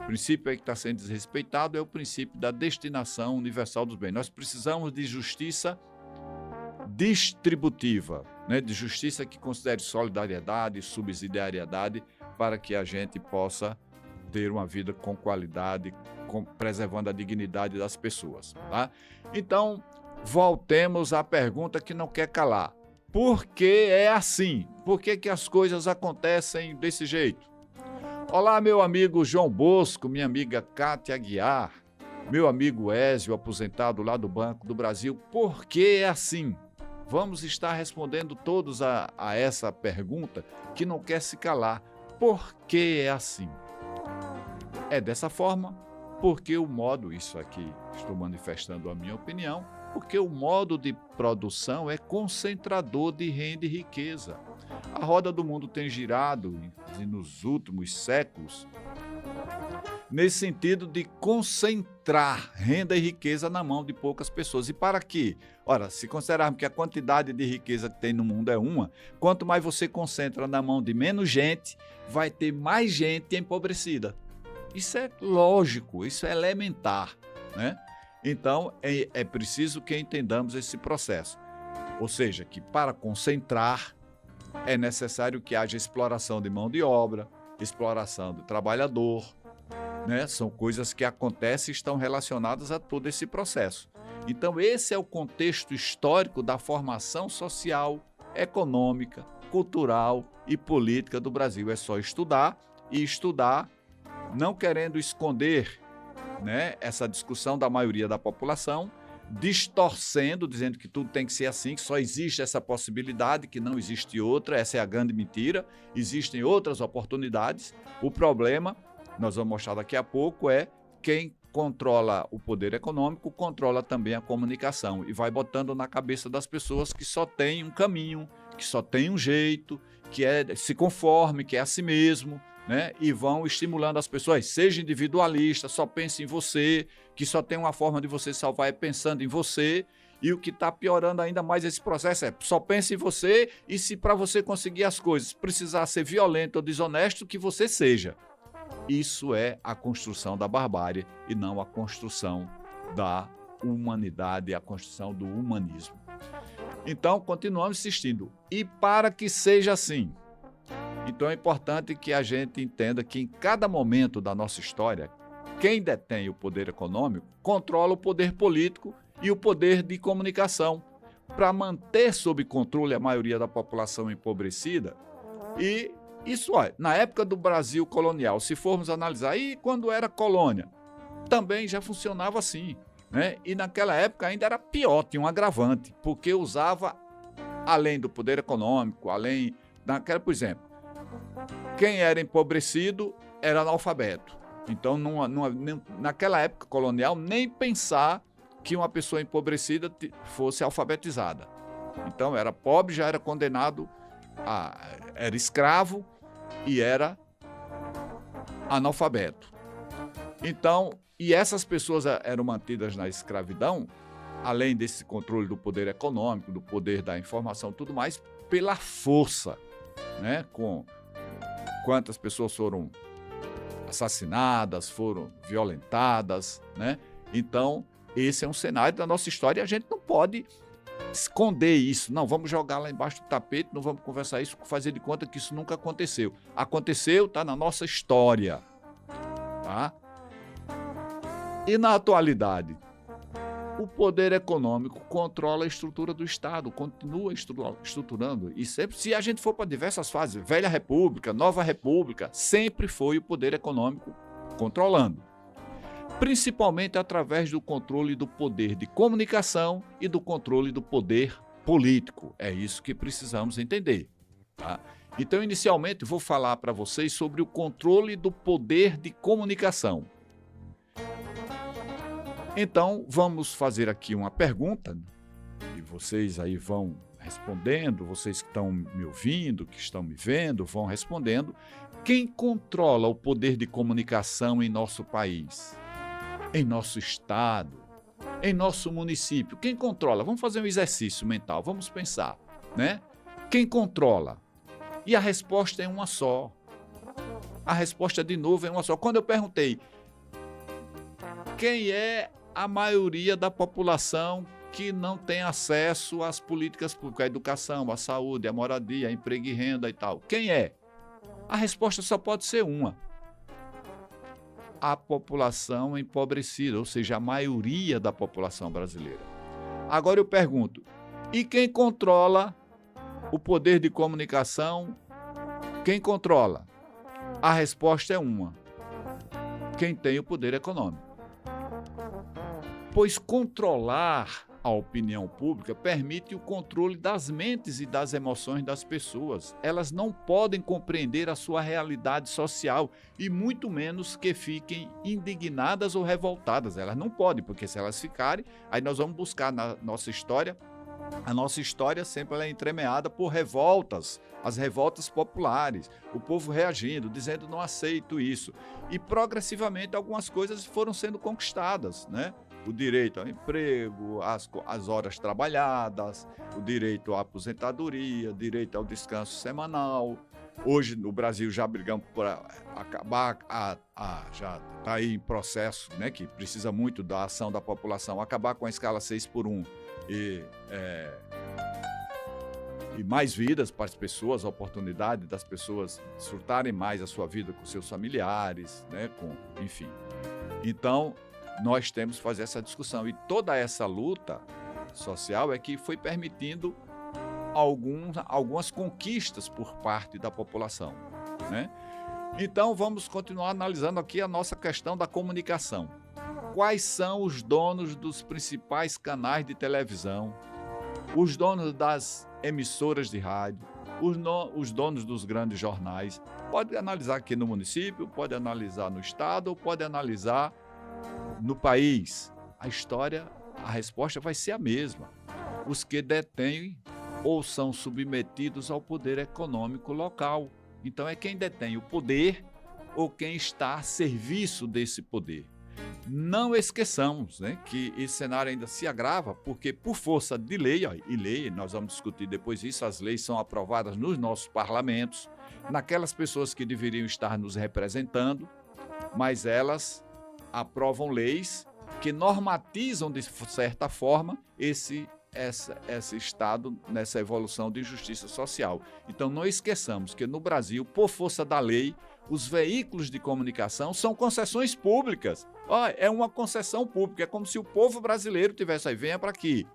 o princípio aí que está sendo desrespeitado é o princípio da destinação universal dos bens. Nós precisamos de justiça distributiva, né? De justiça que considere solidariedade, subsidiariedade, para que a gente possa ter uma vida com qualidade, preservando a dignidade das pessoas. Tá? Então, voltemos à pergunta que não quer calar. Por que é assim? Por que as coisas acontecem desse jeito? Olá, meu amigo João Bosco, minha amiga Cátia Aguiar, meu amigo Ézio, aposentado lá do Banco do Brasil. Por que é assim? Vamos estar respondendo todos a essa pergunta que não quer se calar. Por que é assim? É dessa forma porque o modo, isso aqui estou manifestando a minha opinião, porque o modo de produção é concentrador de renda e riqueza. A roda do mundo tem girado nos últimos séculos nesse sentido de concentrar renda e riqueza na mão de poucas pessoas. E para quê? Ora, se considerarmos que a quantidade de riqueza que tem no mundo é uma, quanto mais você concentra na mão de menos gente, vai ter mais gente empobrecida. Isso é lógico, isso é elementar, né? Então, é preciso que entendamos esse processo. Ou seja, que para concentrar é necessário que haja exploração de mão de obra, exploração do trabalhador, né? São coisas que acontecem e estão relacionadas a todo esse processo. Então, esse é o contexto histórico da formação social, econômica, cultural e política do Brasil. É só estudar e estudar, não querendo esconder, né, essa discussão da maioria da população, distorcendo, dizendo que tudo tem que ser assim, que só existe essa possibilidade, que não existe outra. Essa é a grande mentira. Existem outras oportunidades. O problema, nós vamos mostrar daqui a pouco, é quem controla o poder econômico, controla também a comunicação e vai botando na cabeça das pessoas que só tem um caminho, que só tem um jeito, que se conforme, que é a si mesmo, né? E vão estimulando as pessoas, seja individualista, só pense em você, que só tem uma forma de você salvar é pensando em você. E o que está piorando ainda mais esse processo é só pense em você, e se para você conseguir as coisas precisar ser violento ou desonesto, que você seja. Isso é a construção da barbárie e não a construção da humanidade, a construção do humanismo. Então, continuamos insistindo. E para que seja assim, então é importante que a gente entenda que em cada momento da nossa história, quem detém o poder econômico controla o poder político e o poder de comunicação para manter sob controle a maioria da população empobrecida. E isso, olha, na época do Brasil colonial, se formos analisar, e quando era colônia, também já funcionava assim, né? E naquela época ainda era pior, tinha um agravante, porque usava, além do poder econômico, por exemplo, quem era empobrecido era analfabeto. Então, naquela época colonial, nem pensar que uma pessoa empobrecida fosse alfabetizada. Então, era pobre, já era condenado, era escravo e era analfabeto. Então, e essas pessoas eram mantidas na escravidão, além desse controle do poder econômico, do poder da informação, tudo mais, pela força, né? Com quantas pessoas foram assassinadas, foram violentadas, né? Então, esse é um cenário da nossa história e a gente não pode esconder isso. Não, vamos jogar lá embaixo do tapete, não vamos conversar isso, fazer de conta que isso nunca aconteceu. Aconteceu, está na nossa história, tá? E na atualidade, o poder econômico controla a estrutura do Estado, continua estruturando. E sempre, se a gente for para diversas fases, velha república, nova república, sempre foi o poder econômico controlando. Principalmente através do controle do poder de comunicação e do controle do poder político. É isso que precisamos entender. Tá? Então, inicialmente, vou falar para vocês sobre o controle do poder de comunicação. Então, vamos fazer aqui uma pergunta, e vocês aí vão respondendo, vocês que estão me ouvindo, que estão me vendo, vão respondendo. Quem controla o poder de comunicação em nosso país? Em nosso estado? Em nosso município? Quem controla? Vamos fazer um exercício mental, vamos pensar, né? Quem controla? E a resposta é uma só. A resposta, de novo, é uma só. Quando eu perguntei quem é a maioria da população que não tem acesso às políticas públicas, à educação, à saúde, à moradia, a emprego e renda e tal, quem é? A resposta só pode ser uma. A população empobrecida, ou seja, a maioria da população brasileira. Agora eu pergunto, e quem controla o poder de comunicação? Quem controla? A resposta é uma. Quem tem o poder econômico. Pois controlar a opinião pública permite o controle das mentes e das emoções das pessoas. Elas não podem compreender a sua realidade social e muito menos que fiquem indignadas ou revoltadas. Elas não podem, porque se elas ficarem, aí nós vamos buscar na nossa história. A nossa história sempre é entremeada por revoltas, as revoltas populares, o povo reagindo, dizendo não aceito isso. E progressivamente algumas coisas foram sendo conquistadas, né? O direito ao emprego, as horas trabalhadas, o direito à aposentadoria, direito ao descanso semanal. Hoje no Brasil já brigamos por acabar, já está aí em processo, né, que precisa muito da ação da população, acabar com a escala 6x1 e mais vidas para as pessoas, a oportunidade das pessoas desfrutarem mais a sua vida com seus familiares, né, enfim. Então, nós temos que fazer essa discussão. E toda essa luta social é que foi permitindo algumas conquistas por parte da população, né? Então, vamos continuar analisando aqui a nossa questão da comunicação. Quais são os donos dos principais canais de televisão, os donos das emissoras de rádio, os donos dos grandes jornais? Pode analisar aqui no município, pode analisar no estado, ou pode analisar no país. A resposta vai ser a mesma. Os que detêm ou são submetidos ao poder econômico local. Então é quem detém o poder ou quem está a serviço desse poder. Não esqueçamos, né, que esse cenário ainda se agrava porque por força de lei, e lei, nós vamos discutir depois isso, as leis são aprovadas nos nossos parlamentos, naquelas pessoas que deveriam estar nos representando, mas elas aprovam leis que normatizam de certa forma esse estado nessa evolução de justiça social. Então não esqueçamos que no Brasil, por força da lei, os veículos de comunicação são concessões públicas. É uma concessão pública, é como se o povo brasileiro tivesse aí, venha para aqui.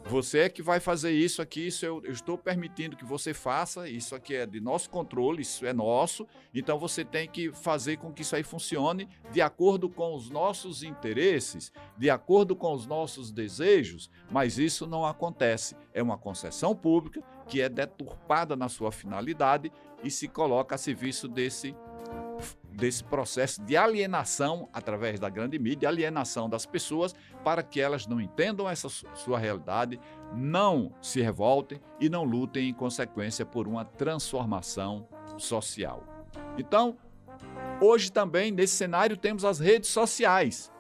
Você é que vai fazer isso aqui, isso eu estou permitindo que você faça, isso aqui é de nosso controle, isso é nosso, então você tem que fazer com que isso aí funcione de acordo com os nossos interesses, de acordo com os nossos desejos, mas isso não acontece. É uma concessão pública que é deturpada na sua finalidade e se coloca a serviço desse processo de alienação através da grande mídia, alienação das pessoas para que elas não entendam essa sua realidade, não se revoltem e não lutem em consequência por uma transformação social. Então, hoje também nesse cenário temos as redes sociais.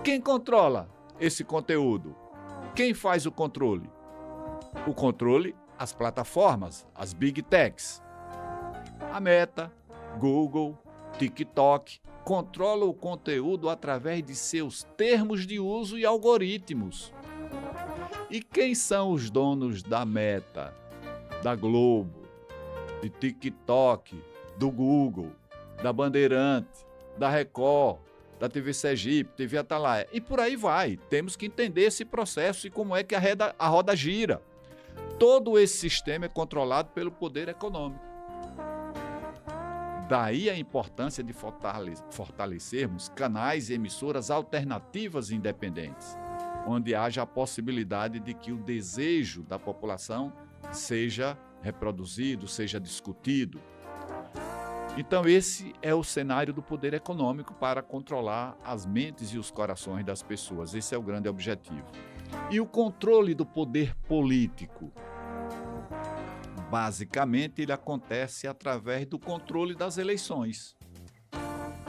Quem controla esse conteúdo? Quem faz o controle? O controle, as plataformas, as Big Techs. A Meta, Google, TikTok, controla o conteúdo através de seus termos de uso e algoritmos. E quem são os donos da Meta, da Globo, de TikTok, do Google, da Bandeirante, da Record, da TV Sergipe, TV Atalaia? E por aí vai. Temos que entender esse processo e como é que a roda gira. Todo esse sistema é controlado pelo poder econômico. Daí a importância de fortalecermos canais e emissoras alternativas e independentes, onde haja a possibilidade de que o desejo da população seja reproduzido, seja discutido. Então esse é o cenário do poder econômico para controlar as mentes e os corações das pessoas. Esse é o grande objetivo. E o controle do poder político? Basicamente, ele acontece através do controle das eleições.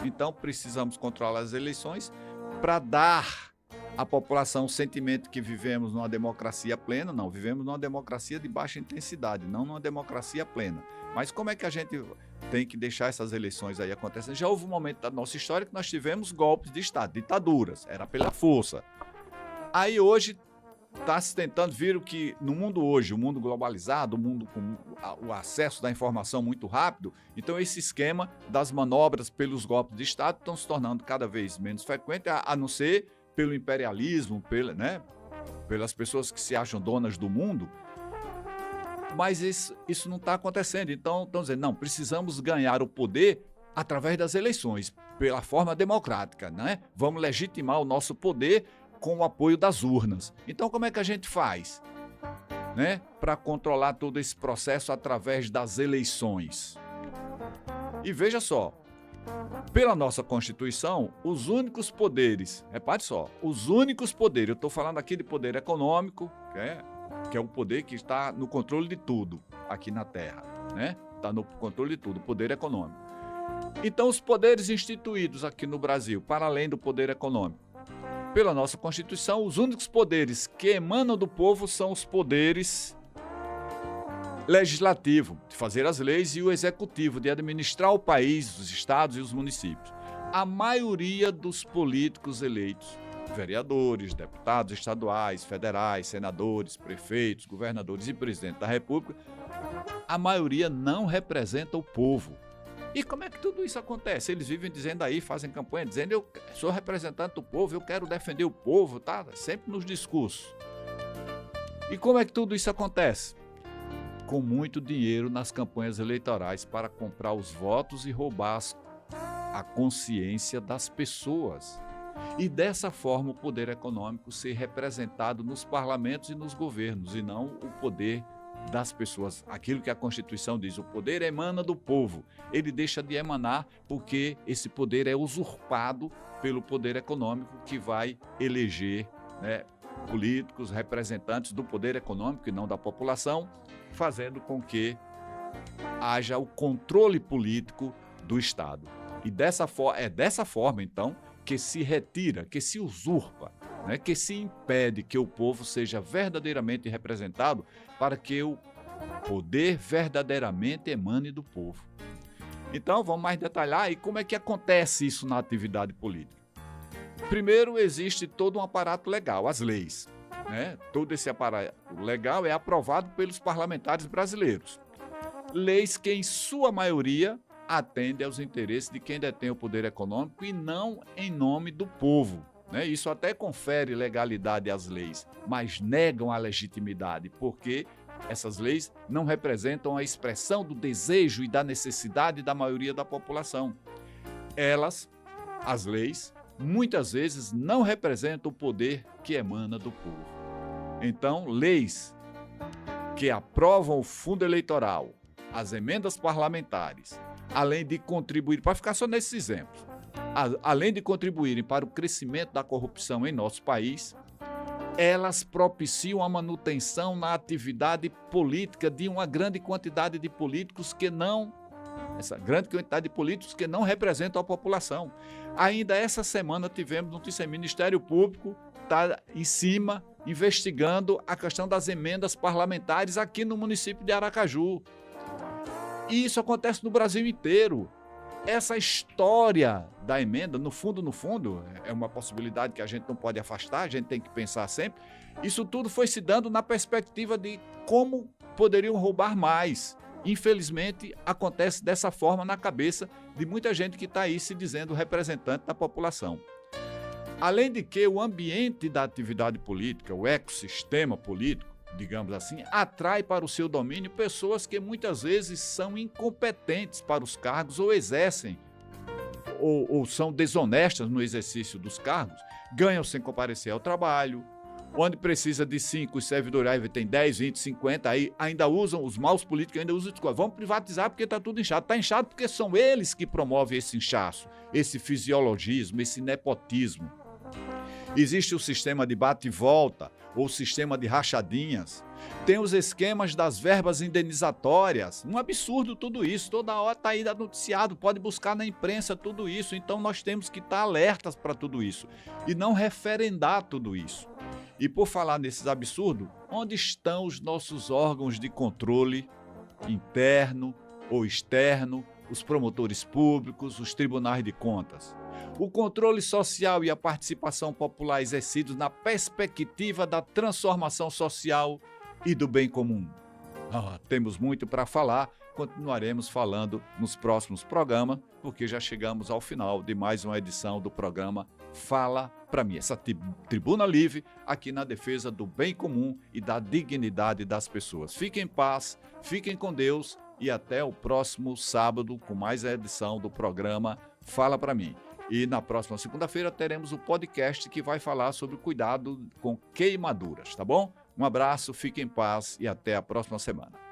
Então, precisamos controlar as eleições para dar à população o sentimento que vivemos numa democracia plena. Não, vivemos numa democracia de baixa intensidade, não numa democracia plena. Mas como é que a gente tem que deixar essas eleições aí acontecendo? Já houve um momento da nossa história que nós tivemos golpes de Estado, ditaduras, era pela força. Aí hoje está se tentando ver que no mundo hoje, o mundo globalizado, o mundo com o acesso da informação muito rápido, então esse esquema das manobras pelos golpes de Estado estão se tornando cada vez menos frequente, a não ser pelo imperialismo, pelas pessoas que se acham donas do mundo. Mas isso não está acontecendo. Então estão dizendo, não, precisamos ganhar o poder através das eleições, pela forma democrática, né? Vamos legitimar o nosso poder com o apoio das urnas. Então, como é que a gente faz, né, para controlar todo esse processo através das eleições? E veja só, pela nossa Constituição, os únicos poderes, repare só, os únicos poderes, eu estou falando aqui de poder econômico, que é o poder que está no controle de tudo aqui na Terra, né? Está no controle de tudo, o poder econômico. Então, os poderes instituídos aqui no Brasil, para além do poder econômico, pela nossa Constituição, os únicos poderes que emanam do povo são os poderes legislativo, de fazer as leis, e o executivo, de administrar o país, os estados e os municípios. A maioria dos políticos eleitos, vereadores, deputados estaduais, federais, senadores, prefeitos, governadores e presidente da República, a maioria não representa o povo. E como é que tudo isso acontece? Eles vivem dizendo aí, fazem campanha, dizendo eu sou representante do povo, eu quero defender o povo, tá? Sempre nos discursos. E como é que tudo isso acontece? Com muito dinheiro nas campanhas eleitorais para comprar os votos e roubar a consciência das pessoas. E dessa forma o poder econômico ser representado nos parlamentos e nos governos, e não o poder das pessoas. Aquilo que a Constituição diz, o poder emana do povo. Ele deixa de emanar porque esse poder é usurpado pelo poder econômico, que vai eleger, né, políticos, representantes do poder econômico e não da população, fazendo com que haja o controle político do Estado. E dessa forma, então, que se retira, que se usurpa, né, que se impede que o povo seja verdadeiramente representado, para que o poder verdadeiramente emane do povo. Então, vamos mais detalhar. E como é que acontece isso na atividade política? Primeiro, existe todo um aparato legal, as leis, né? Todo esse aparato legal é aprovado pelos parlamentares brasileiros. Leis que, em sua maioria, atendem aos interesses de quem detém o poder econômico e não em nome do povo. Isso até confere legalidade às leis, mas negam a legitimidade, porque essas leis não representam a expressão do desejo e da necessidade da maioria da população. As leis, muitas vezes não representam o poder que emana do povo. Então, leis que aprovam o fundo eleitoral, as emendas parlamentares, além de contribuir, para ficar só nesses exemplos, além de contribuírem para o crescimento da corrupção em nosso país, elas propiciam a manutenção na atividade política de uma grande quantidade de políticos que não representam a população. Ainda essa semana tivemos notícia, o Ministério Público está em cima, investigando a questão das emendas parlamentares aqui no município de Aracaju. E isso acontece no Brasil inteiro. Essa história da emenda, no fundo, é uma possibilidade que a gente não pode afastar, a gente tem que pensar sempre. Isso tudo foi se dando na perspectiva de como poderiam roubar mais. Infelizmente, acontece dessa forma na cabeça de muita gente que está aí se dizendo representante da população. Além de que o ambiente da atividade política, o ecossistema político, digamos assim, atrai para o seu domínio pessoas que muitas vezes são incompetentes para os cargos ou exercem ou são desonestas no exercício dos cargos, ganham sem comparecer ao trabalho, Onde precisa de 5, os servidores aí tem 10, 20, 50, aí ainda usam, os maus políticos ainda usam, vamos privatizar porque está tudo inchado. Está inchado porque são eles que promovem esse inchaço, esse fisiologismo, esse nepotismo. Existe o sistema de bate e volta, ou o sistema de rachadinhas. Tem os esquemas das verbas indenizatórias. Um absurdo tudo isso. Toda hora está aí noticiado, pode buscar na imprensa tudo isso. Então nós temos que estar alertas para tudo isso e não referendar tudo isso. E por falar nesses absurdos, onde estão os nossos órgãos de controle interno ou externo, os promotores públicos, os tribunais de contas? O controle social e a participação popular exercidos na perspectiva da transformação social e do bem comum. Temos muito para falar, continuaremos falando nos próximos programas, porque já chegamos ao final de mais uma edição do programa Fala Pra Mim, essa tribuna livre aqui na defesa do bem comum e da dignidade das pessoas. Fiquem em paz, fiquem com Deus e até o próximo sábado com mais a edição do programa Fala Pra Mim. E na próxima segunda-feira teremos o podcast que vai falar sobre o cuidado com queimaduras, tá bom? Um abraço, fiquem em paz e até a próxima semana.